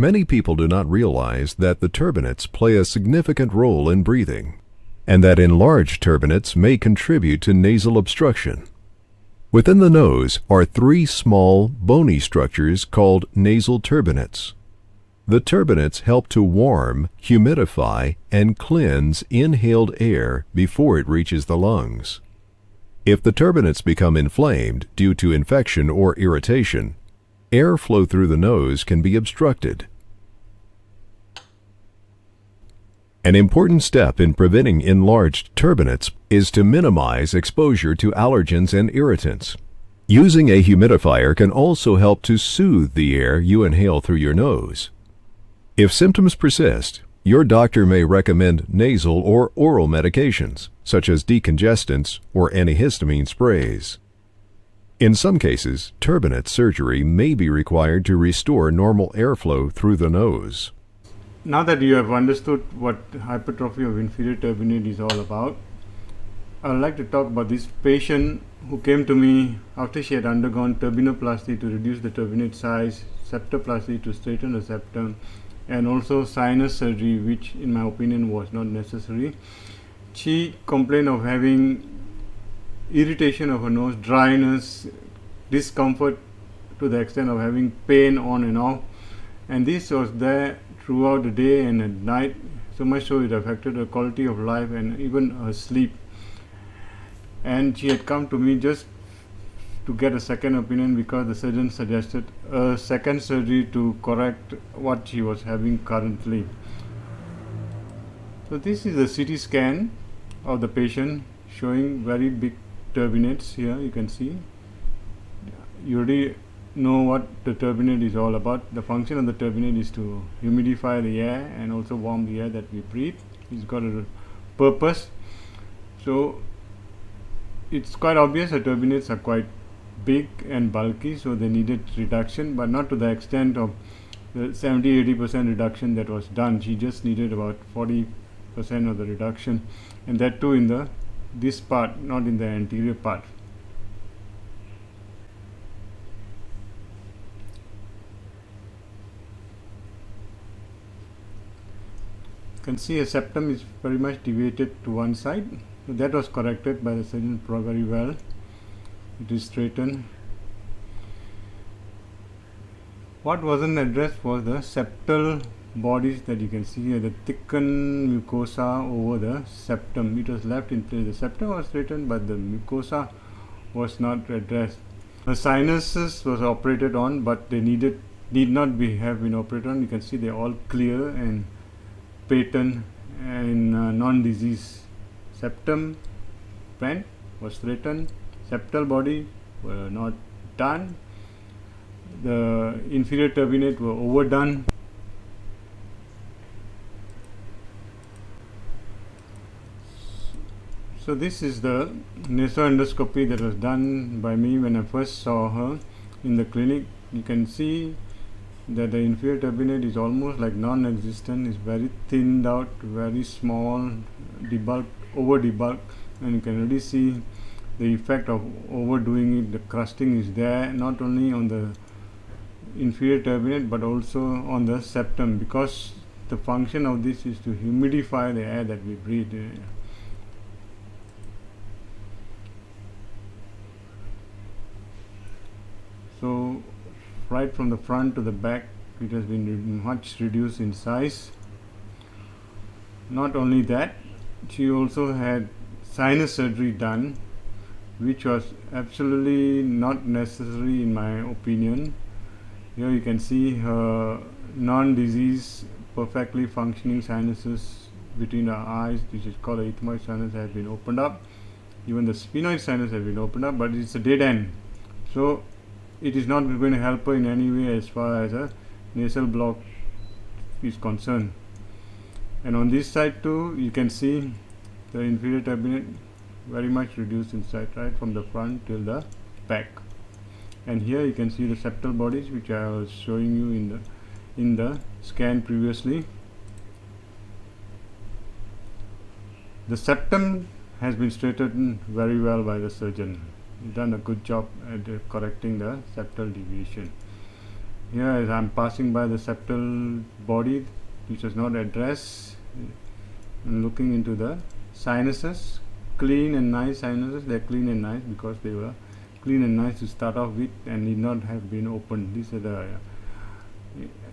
Many people do not realize that the turbinates play a significant role in breathing, and that enlarged turbinates may contribute to nasal obstruction. Within the nose are three small, bony structures called nasal turbinates. The turbinates help to warm, humidify, and cleanse inhaled air before it reaches the lungs. If the turbinates become inflamed due to infection or irritation, airflow through the nose can be obstructed. An important step in preventing enlarged turbinates is to minimize exposure to allergens and irritants. Using a humidifier can also help to soothe the air you inhale through your nose. If symptoms persist, your doctor may recommend nasal or oral medications, such as decongestants or antihistamine sprays. In some cases, turbinate surgery may be required to restore normal airflow through the nose. Now that you have understood what hypertrophy of inferior turbinate is all about, I would like to talk about this patient who came to me after she had undergone turbinoplasty to reduce the turbinate size, septoplasty to straighten the septum, and also sinus surgery, which in my opinion was not necessary. She complained of having irritation of her nose, dryness, discomfort to the extent of having pain on and off, and this was there throughout the day and at night, so much so it affected her quality of life and even her sleep. And she had come to me just to get a second opinion because the surgeon suggested a second surgery to correct what she was having currently. So this is a CT scan of the patient showing very big turbinates. Here you can see. You already know what the turbinate is all about. The function of the turbinate is to humidify the air and also warm the air that we breathe. It's got a purpose. So it's quite obvious the turbinates are quite big and bulky, so they needed reduction, but not to the extent of the 70-80% reduction that was done. She just needed about 40% of the reduction, and that too in this part, not in the anterior part. You can see a septum is very much deviated to one side. So that was corrected by the surgeon very well. It is straightened. What wasn't addressed was the septal bodies that you can see here, the thickened mucosa over the septum. It was left in place. The septum was straightened, but the mucosa was not addressed. The sinuses was operated on, but they need not have been operated on. You can see they're all clear and patent and non-disease. Septum went, was straightened. Septal body were not done. The inferior turbinate were overdone. So this is the nasoendoscopy that was done by me when I first saw her in the clinic. You can see that the inferior turbinate is almost like non-existent. It's very thinned out, very small, debulked, over debulked, and you can really see the effect of overdoing it. The crusting is there not only on the inferior turbinate but also on the septum, because the function of this is to humidify the air that we breathe. So right from the front to the back, it has been much reduced in size. Not only that, she also had sinus surgery done, which was absolutely not necessary in my opinion. Here you can see her non-disease, perfectly functioning sinuses between the eyes, which is called the ethmoid sinus, have been opened up. Even the sphenoid sinus have been opened up, but it's a dead end. So it is not going to help her in any way as far as a nasal block is concerned. And on this side too, you can see the inferior turbinate very much reduced in size, right from the front till the back. And here you can see the septal bodies, which I was showing you in the scan previously. The septum has been straightened very well by the surgeon. He's done a good job at correcting the septal deviation. Here as I'm passing by the septal body which was not addressed, and looking into the sinuses, clean and nice sinuses. They're clean and nice because they were clean and nice to start off with and need not have been opened. These are the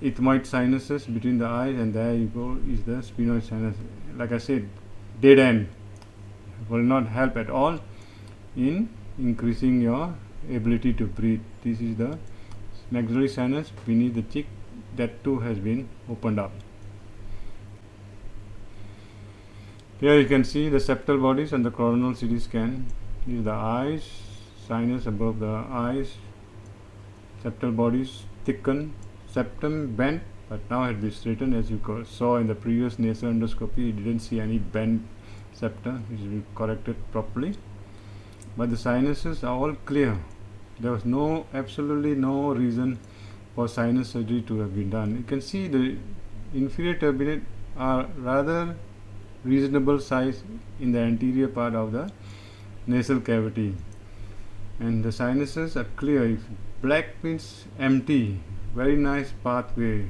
ethmoid sinuses between the eyes, and there you go is the sphenoid sinus. Like I said, dead end will not help at all in increasing your ability to breathe. This is the maxillary sinus beneath the cheek, that too has been opened up. Here you can see the septal bodies on the coronal CT scan. These are the eyes, sinus above the eyes, septal bodies thickened, septum bent, but now it has been straightened. As you saw in the previous nasal endoscopy, you didn't see any bent septa, which has been corrected properly. But the sinuses are all clear. There was absolutely no reason for sinus surgery to have been done. You can see the inferior turbinate are rather reasonable size in the anterior part of the nasal cavity, and the sinuses are clear. If black means empty, very nice pathway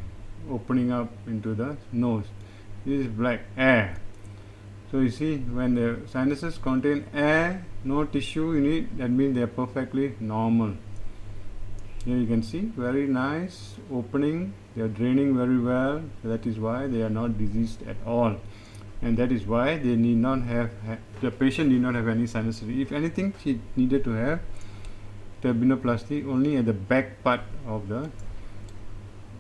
opening up into the nose. This is black, air. So you see, when the sinuses contain air, no tissue in it, that means they are perfectly normal. Here you can see very nice opening. They are draining very well. That is why they are not diseased at all, and that is why they need not have the patient need not have any sinus surgery. If anything, she needed to have turbinoplasty only at the back part of the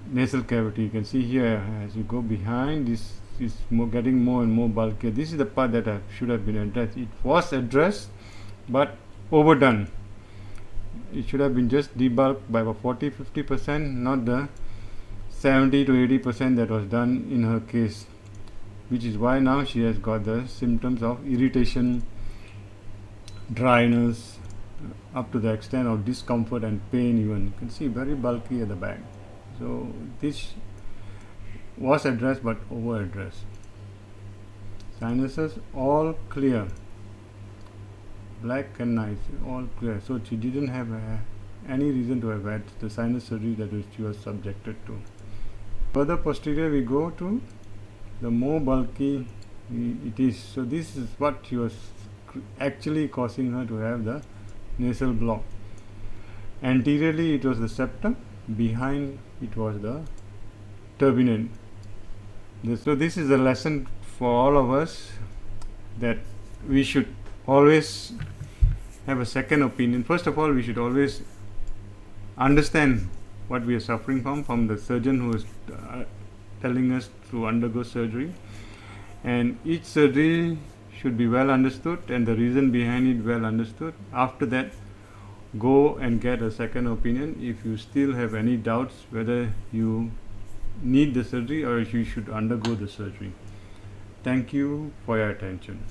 nasal cavity. You can see here as you go behind, this is getting more and more bulky. This is the part that should have been addressed. It was addressed but overdone. It should have been just debulked by about 40-50%, not the 70 to 80% that was done in her case, which is why now she has got the symptoms of irritation, dryness, up to the extent of discomfort and pain even. You can see very bulky at the back. So this was addressed but over addressed. Sinuses all clear, black and nice, all clear. So she didn't have any reason to have had the sinus surgery that she was subjected to. Further posterior we go to, the more bulky it is. So this is what she was actually causing her to have the nasal block. Anteriorly it was the septum, behind it was the turbinate. So this is a lesson for all of us, that we should always have a second opinion. First of all, we should always understand what we are suffering from the surgeon who is telling us to undergo surgery, and each surgery should be well understood and the reason behind it well understood. After that, go and get a second opinion if you still have any doubts whether you need the surgery or if you should undergo the surgery. Thank you for your attention.